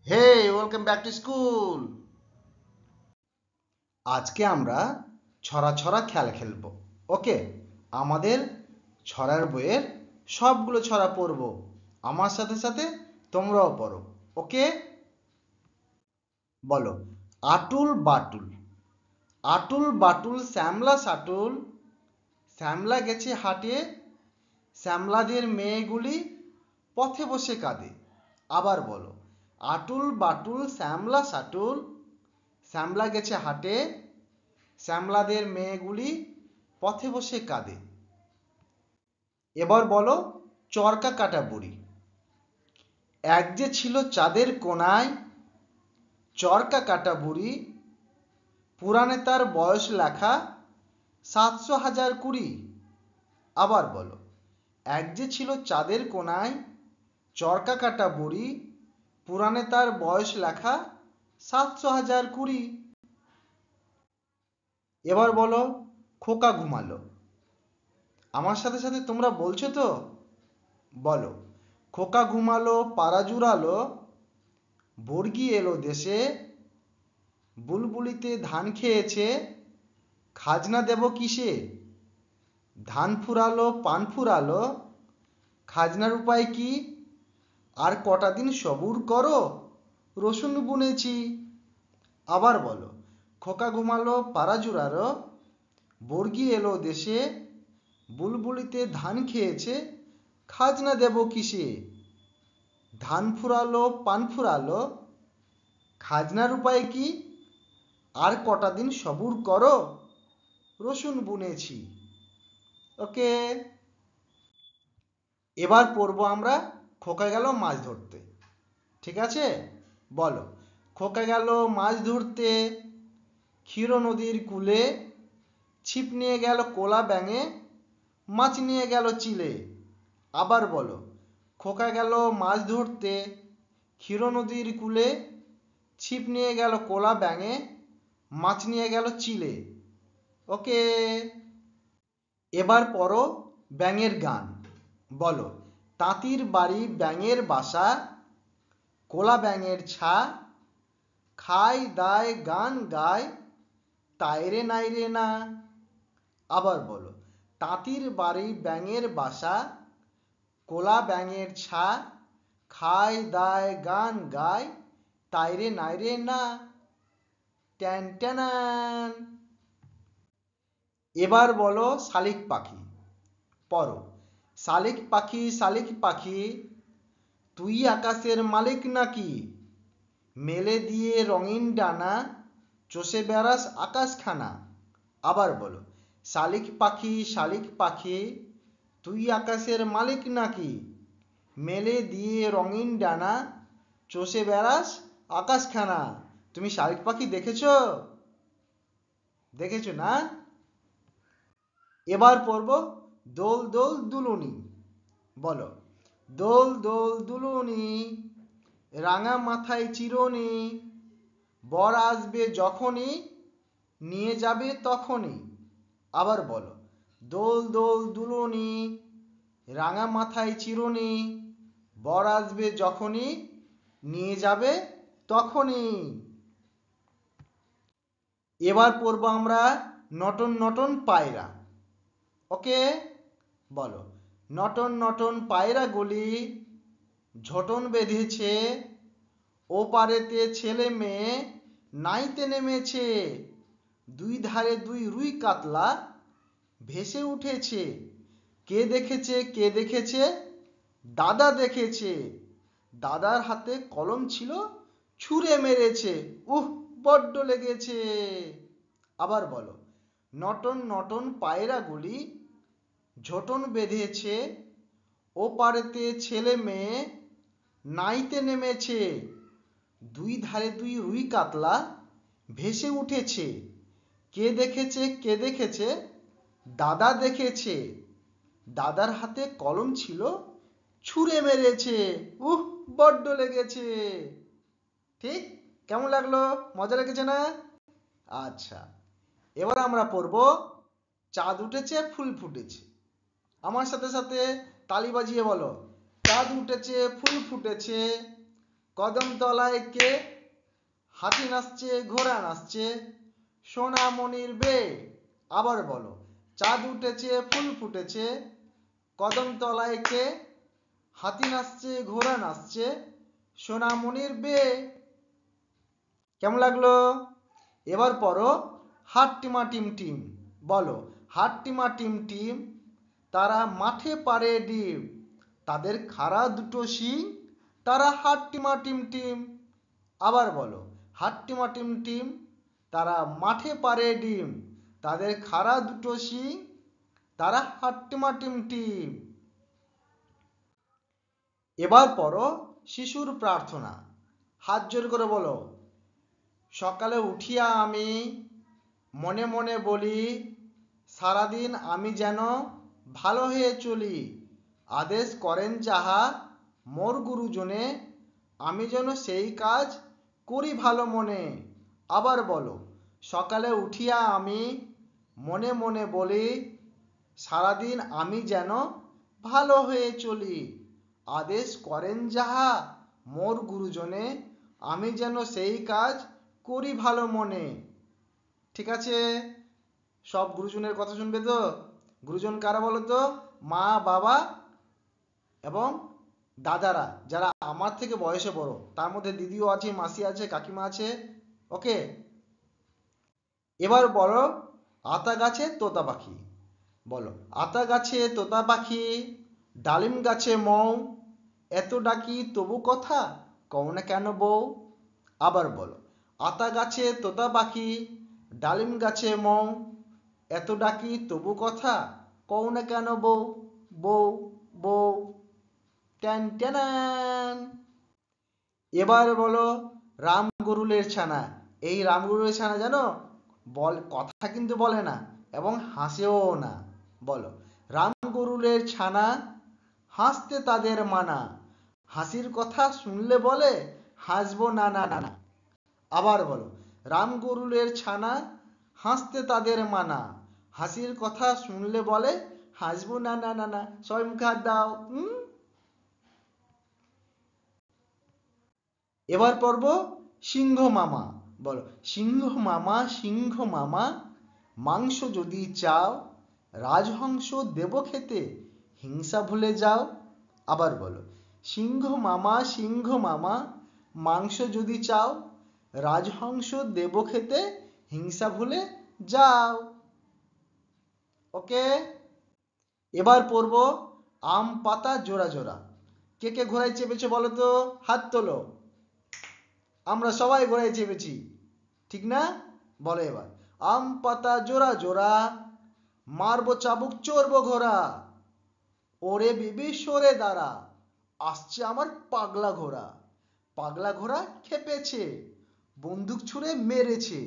Hey, welcome back to school. আজকে আমরা ছড়া ছড়া খেলা খেলবো। ওকে, আমাদের ছড়ার বইয়ের সবগুলো ছড়া পড়বো। আমার সাথে সাথে তোমরাও পড়ো। ওকে, বলো। আটুল বাটুল, আটুল বাটুল শ্যামলা সাটুল, শ্যামলা গেছে হাটে, শ্যামলাদের মেয়েগুলি পথে বসে কাঁদে। আবার বলো। আটুল বাটুল শ্যামলা সাটুল, শ্যামলা গেছে হাটে, শ্যামলাদের মেয়েগুলি পথে বসে কাঁদে। এবার বলো। চরকা কাটা বুড়ি। এক যে ছিল চাঁদের কোনায়, চরকা কাটা বুড়ি, পুরাণে তার বয়স লেখা 700,020। আবার বলো। এক যে ছিল চাঁদের কোনায়, চরকা কাটা বুড়ি, পুরাণে তার বয়স লেখা 700,020। এবার বলো। খোকা ঘুমালো। আমার সাথে সাথে তোমরা বলছো তো? বলো। খোকা ঘুমালো পাড়া জুড়ালো, বর্গি এলো দেশে, বুলবুলিতে ধান খেয়েছে, খাজনা দেব কিসে? ধান ফুরালো পান ফুরালো, খাজনার উপায় কি? আর কটা দিন সবুর করো, রসুন বুনেছি। আবার বলো। খোকা ঘুমালো পাড়া জুড়ালো, বর্গি এলো দেশে, বুলবুলিতে ধান খেয়েছে, খাজনা দেব কিসে? ধান ফুরালো পান ফুরালো, খাজনার উপায় কি? আর কটা দিন সবুর করো, রসুন বুনেছি। ওকে, এবার পড়বো আমরা খোকা গেল মাছ ধরতে। ঠিক আছে, বলো। খোকা গেল মাছ ধরতে, ক্ষীর নদীর কূলে, ছিপ নিয়ে গেল কোলা ব্যাঙে, মাছ নিয়ে গেল চিলে। আবার বলো। খোকা গেল মাছ ধরতে, ক্ষীর নদীর কূলে, ছিপ নিয়ে গেল কোলা ব্যাঙে, মাছ নিয়ে গেল চিলে। ওকে, এবার পড়ো ব্যাঙের গান। বলো। তাঁতির বাড়ি ব্যাঙের বাসা, কোলা ব্যাঙের ছা, খায় দায় গান গায়, তাইরে নাইরে না। আবার বলো। তাঁতির বাড়ি ব্যাঙের বাসা, কোলা ব্যাঙের ছা, খায় দায় গান গায়, তাইরে নাইরে না। ট্যান ট্যানান। এবার বলো শালিক পাখি। পড়ো। শালিক পাখি শালিক পাখি, তুই আকাশের মালিক নাকি? মেলে দিয়ে রঙিন ডানা, চষে বেড়াস আকাশখানা। আবার বলো। শালিক পাখি, তুই আকাশের মালিক নাকি? মেলে দিয়ে রঙিন ডানা, চষে বেড়াস আকাশখানা। তুমি শালিক পাখি দেখেছো? দেখেছো না? এবার পড়ব দোল দোল দুলুনি। বলো। দোল দোল দুলুনি, রাঙা মাথায় চিরুনি, বর আসবে যখনই, নিয়ে যাবে তখনই। আবার বলো। দোল দোল দুলুনি, রাঙা মাথায় চিরুনি, বর আসবে যখনই, নিয়ে যাবে তখনই। এবার পড়বো আমরা নটন নটন পায়রা। ওকে, বলো। নটন নটন পায়রাগুলি ঝোটন বেঁধেছে, ও পারেতে ছেলে মেয়ে নাইতে নেমেছে, দুই ধারে দুই রুই কাতলা ভেসে উঠেছে। কে দেখেছে কে দেখেছে? দাদা দেখেছে, দাদার হাতে কলম ছিল, ছুঁড়ে মেরেছে, বড্ড লেগেছে। আবার বলো। নটন নটন পায়রাগুলি ঝোটন বেঁধেছে, ও পারেতে ছেলে মেয়ে নাইতে নেমেছে, দুই ধারে দুই রুই কাতলা ভেসে উঠেছে। কে দেখেছে কে দেখেছে? দাদা দেখেছে, দাদার হাতে কলম ছিল, ছুঁড়ে মেরেছে, বড্ড লেগেছে। ঠিক? কেমন লাগলো? মজা লেগেছে না? আচ্ছা, এবার আমরা পড়ব চাঁদ উঠেছে ফুল ফুটেছে। আমার সাথে সাথে তালি বাজিয়ে বলো। চাঁদ উঠেছে ফুল ফুটেছে, কদমতলায় কে, হাতি নাচছে ঘোড়া নাচছে, সোনামণির বে। আবার বলো, চাঁদ উঠেছে ফুল ফুটেছে, কদমতলায় কে, হাতি নাচছে ঘোড়া নাচছে, সোনামণির বে। কেমন লাগলো? এবার পড়ো হাট্টিমা টিম টিম। বলো, হাট্টিমা টিম টিম, তারা মাঠে পাড়ে ডিম, তাদের খাড়া দুটো শিং, তারা হাট্টিমা টিম টিম। আবার বলো, হাট্টিমা টিম টিম, তারা মাঠে পাড়ে ডিম, তাদের খাড়া দুটো শিং, তারা হাট্টিমা টিম টিম। এবার পড়ো শিশুর প্রার্থনা। হাত জোর করে বলো, সকালে উঠিয়া আমি মনে মনে বলি, সারাদিন আমি যেন ভালো হয়ে চলি, আদেশ করেন যাহা মোর গুরুজনে, আমি যেন সেই কাজ করি ভালো মনে। আবার বলো, সকালে উঠিয়া আমি মনে মনে বলি, সারাদিন আমি যেন ভালো হয়ে চলি, আদেশ করেন যাহা মোর গুরুজনে, আমি যেন সেই কাজ করি ভালো মনে। ঠিক আছে? সব গুরুজনের কথা শুনবে তো? গুরুজন কারা বলো তো? মা, বাবা এবং দাদারা, যারা আমার থেকে বয়সে বড়। তার মধ্যে দিদিও আছে, মাসি আছে, কাকিমা আছে। ওকে, এবার বলো আতা গাছে তোতা পাখি। বলো, আতা গাছে তোতা পাখি, ডালিম গাছে মৌ, এত ডাকি তবু কথা কও না কেন বউ। আবার বলো, আতা গাছে তোতা পাখি, ডালিম গাছে মৌ, এত ডাকি তবু কথা কও না কেন বউ। বউ বউ। ট্যান ট্যানান। এবার বলো রাম গরুলের ছানা। এই রাম গরুলের ছানা জানো, কথা কিন্তু বলে না এবং হাসেও না। বলো, রাম গরুলের ছানা, হাসতে তাদের মানা, হাসির কথা শুনলে বলে হাসবো না না না না। আবার বলো, রাম গরুলের ছানা, হাসতে তাদের মানা, হাসির কথা শুনলে বলে হাসবো না না না না। সবাই মুখে হাত দাও। এবার পড়ব সিংহ মামা। বলো, সিংহ মামা সিংহ মামা, মাংস যদি চাও রাজহংস দেব খেতে, হিংসা ভুলে যাও। আবার বলো, সিংহ মামা, মাংস যদি চাও রাজহংস দেব খেতে, হিংসা ভুলে যাও। ওকে, এবার পড়ব আম পাতা জোড়া জোড়া। কে কে ঘোড়ায় চেপেছে বলো তো? হাত তোলো। আমরা সবাই ঘোড়ায় চেপেছি, ঠিক না? বলো এবার, আম পাতা জোড়া জোড়া, মারবো চাবুক চড়বো ঘোড়া, ওরে বিবি সরে দাঁড়া, আসছে আমার পাগলা ঘোড়া, পাগলা ঘোড়া খেপেছে, বন্দুক ছুঁড়ে মেরেছে,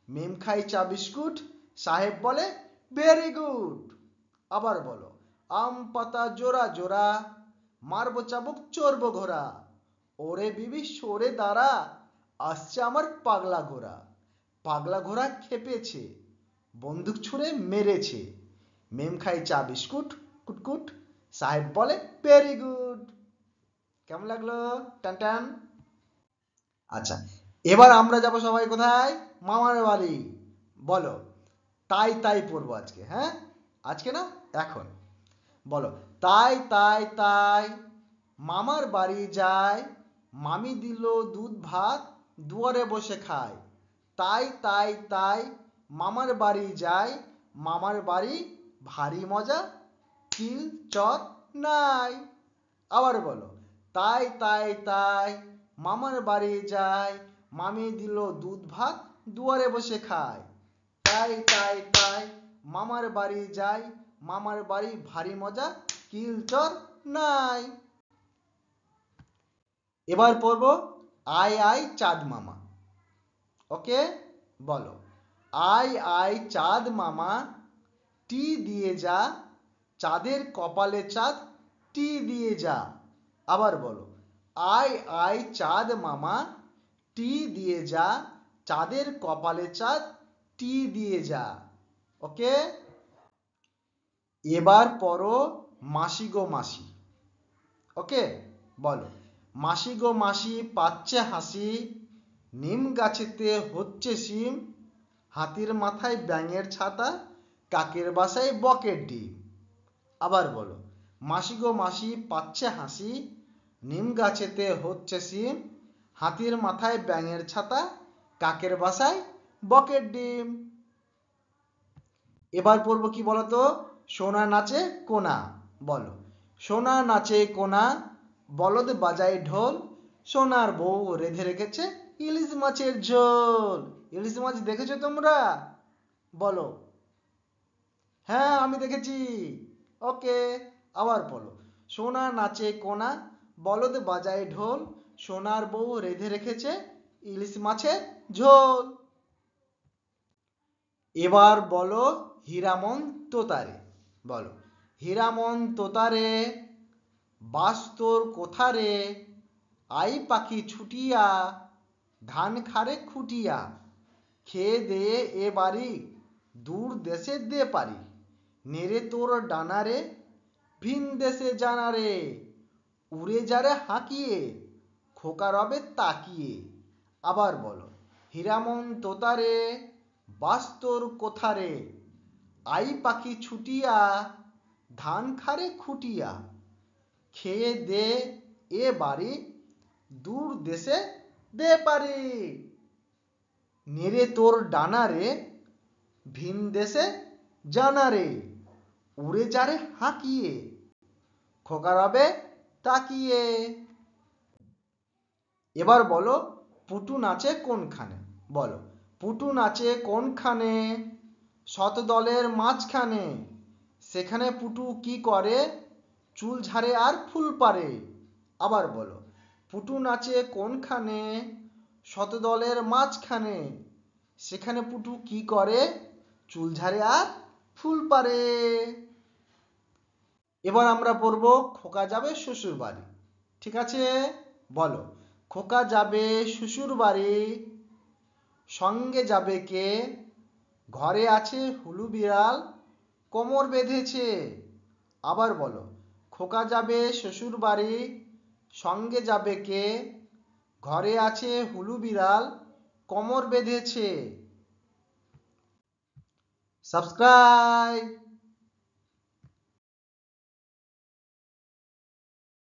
মেম খাই চা বিস্কুট, সাহেব বলে ভেরি গুড। আবার বলো, আম পাতা জোড়া জোড়া, মারবো চাবুক চড়বো ঘোড়া, ওরে বিবি সরে দাঁড়া, আসছে আমার পাগলা ঘোড়া, পাগলা ঘোড়া খেপেছে, বন্দুক ছুঁড়ে মেরেছে, মেম খাই চা বিস্কুট কুটকুট, সাহেব বলে ভেরি গুড। কেমন লাগলো? টান টান। আচ্ছা, এবার আমরা যাব সবাই কোথায়? মামার বাড়ি। বলো, তাই তাই পড়বো আজকে। হ্যাঁ, আজকে না, এখন। বলো, তাই তাই তাই মামার বাড়ি যায়, মামি দিল দুধ ভাত দুয়ারে বসে খায়, তাই তাই তাই মামার বাড়ি যায়, মামার বাড়ি ভারী মজা, কিল চর নাই। আবার বলো, তাই তাই তাই মামার বাড়ি যায়, মামি দিল দুধ ভাত দুয়ারে বসে খায়, তাই তাই তাই মামার বাড়ি যায়, মামার বাড়ি ভারী মজা, কিল চর নাই। এবার পড়ব আয় আয় চাঁদ মামা। ওকে, বলো, আয় আয় চাঁদ মামা, টি দিয়ে যা, চাঁদের কপালে চাঁদ টি দিয়ে যা। আবার বলো, আয় আয় চাঁদ মামা, টি দিয়ে যা, চাঁদের কপালে চাঁদ টি দিয়ে যা। ওকে, এবার পড়ো মাসি গো মাসি। ওকে, বলো, মাসি গো মাসি পাচ্ছে হাসি, নিম গাছেতে হচ্ছে শিম, হাতির মাথায় ব্যাঙের ছাতা, কাকের বাসায় বকের ডিম। আবার বলো, মাসি গো মাসি পাচ্ছে হাসি, নিম গাছেতে হচ্ছে শিম, হাতির মাথায় ব্যাঙের ছাতা, কাকের বাসায় বকের ডিম। এবার পড়বো কি বলতো, সোনা নাচে কোনা। বলো, সোনা নাচে কোনা, বলদ বাজায় ঢোল, সোনার বউ রেঁধে রেখেছে ইলিশ মাছের ঝোল। ইলিশ মাছ দেখেছো তোমরা? বলো। হ্যাঁ, আমি দেখেছি। ওকে, আবার বলো, সোনা নাচে কোনা, বলদ বাজায় ঢোল, সোনার বউ রেঁধে রেখেছে ইলিশ মাছের ঝোল। এবার বলো, হীরামন তোতারে। বলো, হীরামন তোতারে, বাস তোর কোথারে, আই পাখি ছুটিয়া, ধান খারে খুটিয়া, খেয়ে দেয়ে এ বাড়ি, দূর দেশে দে পারি, নেড়ে তোর ডানারে, ভিন দেশে জানারে, উড়ে যারে হাঁকিয়ে, খোকা রবে তাকিয়ে। আবার বলো, হীরামন তোতারে, বাস তোর কোথারে, আই পাখি ছুটিয়া, ধান খারে খুটিয়া, খেয়ে দে এ বাড়ি, দূর দেশে দে পারি, নেড়ে তোর ডানারে, ভিন দেশে জানারে, উড়ে যারে হাঁকিয়ে, খোকা রবে তাকিয়ে। এবার বলো, পুটু নাচে কোনখানে। বলো, পুটু নাচে কোনখানে, শত দলের মাঝখানে, সেখানে পুটু কি করে, চুল ঝাড়ে আর ফুল পারে। আবার বলো, পুটু নাচে কোনখানে, শত দলের মাঝখানে, সেখানে পুটু কি করে, চুল ঝাড়ে আর ফুল পারে। এবার আমরা পড়বো, খোকা যাবে শ্বশুর বাড়ি। ঠিক আছে? বলো, খোকা যাবে শ্বশুর বাড়ি, সঙ্গে যাবে কে, ঘরে আছে হুলু বিড়াল, কোমর বেঁধেছে। আবার বলো, খোকা যাবে শ্বশুর বাড়ি, সঙ্গে যাবে কে, ঘরে আছে হুলু বিড়াল, কোমর বেঁধেছে। সাবস্ক্রাইব।